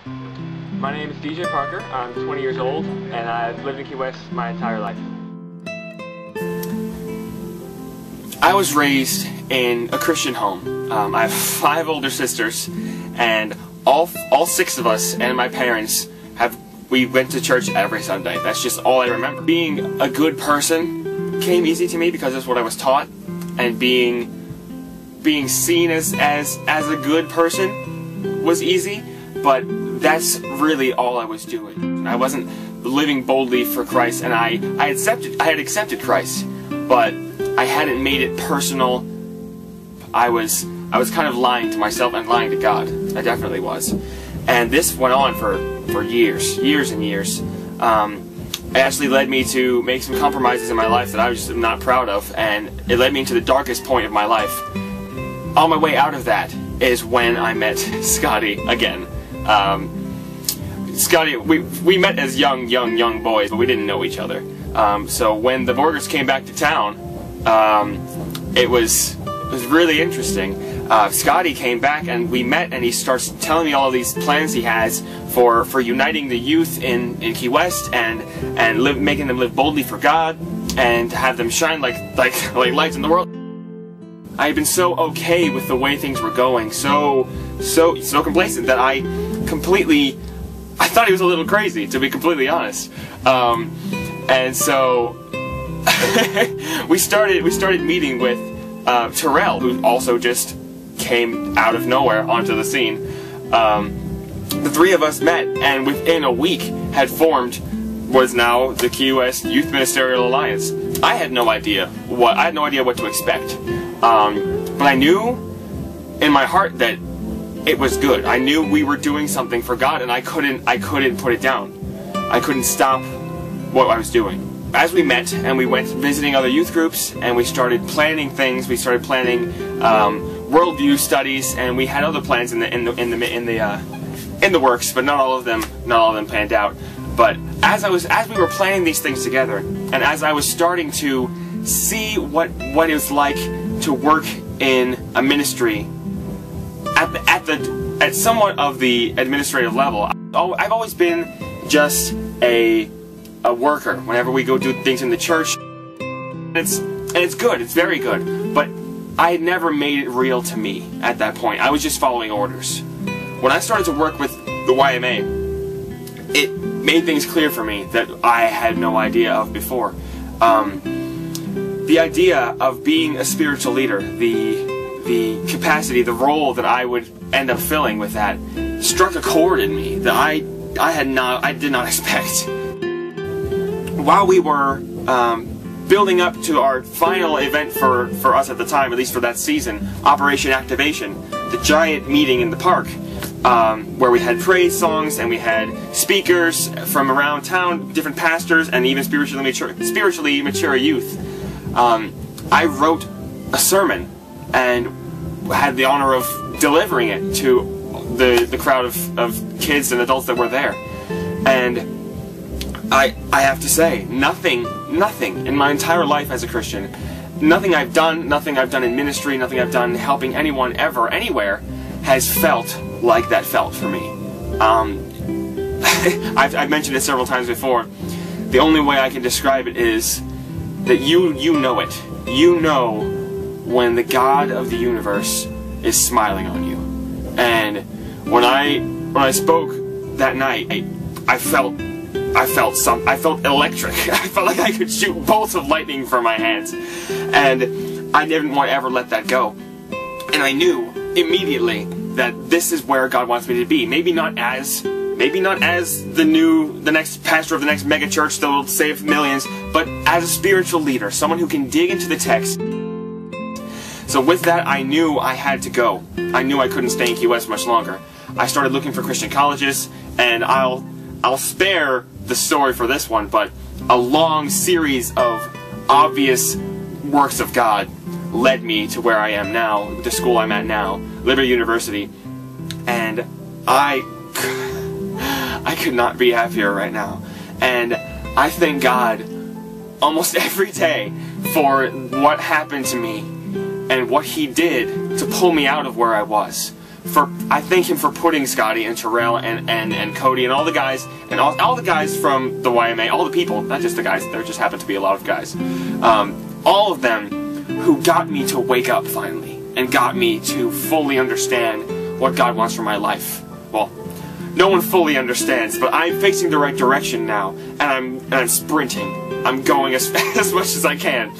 My name is DJ Parker. I'm 20 years old, and I've lived in Key West my entire life. I was raised in a Christian home. I have 5 older sisters, and all 6 of us and my parents we went to church every Sunday. That's just all I remember. Being a good person came easy to me because that's what I was taught, and being seen as a good person was easy, but that's really all I was doing. I wasn't living boldly for Christ, and I had accepted Christ, but I hadn't made it personal. I was kind of lying to myself and lying to God. I definitely was. And this went on for years and years. It actually led me to make some compromises in my life that I was just not proud of, and it led me into the darkest point of my life. On my way out of that is when I met Scotty again. Scotty, we met as young boys, but we didn't know each other. So when the Borgers came back to town, it was really interesting. Scotty came back and we met, and he starts telling me all of these plans he has for uniting the youth in Key West and making them live boldly for God and have them shine like lights in the world. I had been so okay with the way things were going, so complacent that I thought he was a little crazy, to be completely honest. And so we started meeting with Terrell, who also just came out of nowhere onto the scene. The 3 of us met, and within a week had formed was now the Key West Youth Ministerial Alliance. I had no idea what to expect, but I knew in my heart that it was good. I knew we were doing something for God, and I couldn't put it down. I couldn't stop what I was doing. As we met and we went visiting other youth groups, and we started planning things, we started planning worldview studies, and we had other plans in the works, but not all of them panned out. But as we were planning these things together, and as I was starting to see what it was like to work in a ministry at somewhat of the administrative level, I've always been just a worker whenever we go do things in the church. It's good, it's very good, but I had never made it real to me at that point. I was just following orders. When I started to work with the YMA, it made things clear for me that I had no idea of before. The idea of being a spiritual leader, the capacity, the role that I would end up filling with that, struck a chord in me that I did not expect. While we were building up to our final event for us at the time, at least for that season, Operation Activation, the giant meeting in the park, where we had praise songs and we had speakers from around town, different pastors, and even spiritually mature youth. I wrote a sermon and had the honor of delivering it to the crowd of kids and adults that were there. And I have to say, nothing in my entire life as a Christian, nothing I've done in ministry, nothing I've done helping anyone ever, anywhere, has felt like that felt for me. I've mentioned it several times before. The only way I can describe it is that you know it. You know when the God of the universe is smiling on you. And when I spoke that night, I felt electric. I felt like I could shoot bolts of lightning from my hands, and I didn't want to ever let that go. And I knew immediately that this is where God wants me to be. Maybe not as the next pastor of the next mega church that will save millions, but as a spiritual leader, someone who can dig into the text. So with that, I knew I had to go. I knew I couldn't stay in Key West much longer. I started looking for Christian colleges, and I'll spare the story for this one, but a long series of obvious works of God led me to where I am now, the school I'm at now, Liberty University, and I could not be happier right now. And I thank God almost every day for what happened to me and what He did to pull me out of where I was, I thank him for putting Scotty and Terrell and Cody and all the guys and all the guys from the YMA, all the people, not just the guys, there just happen to be a lot of guys, all of them who got me to wake up finally and got me to fully understand what God wants for my life. Well, no one fully understands, but I'm facing the right direction now, and I'm sprinting. I'm going as much as I can.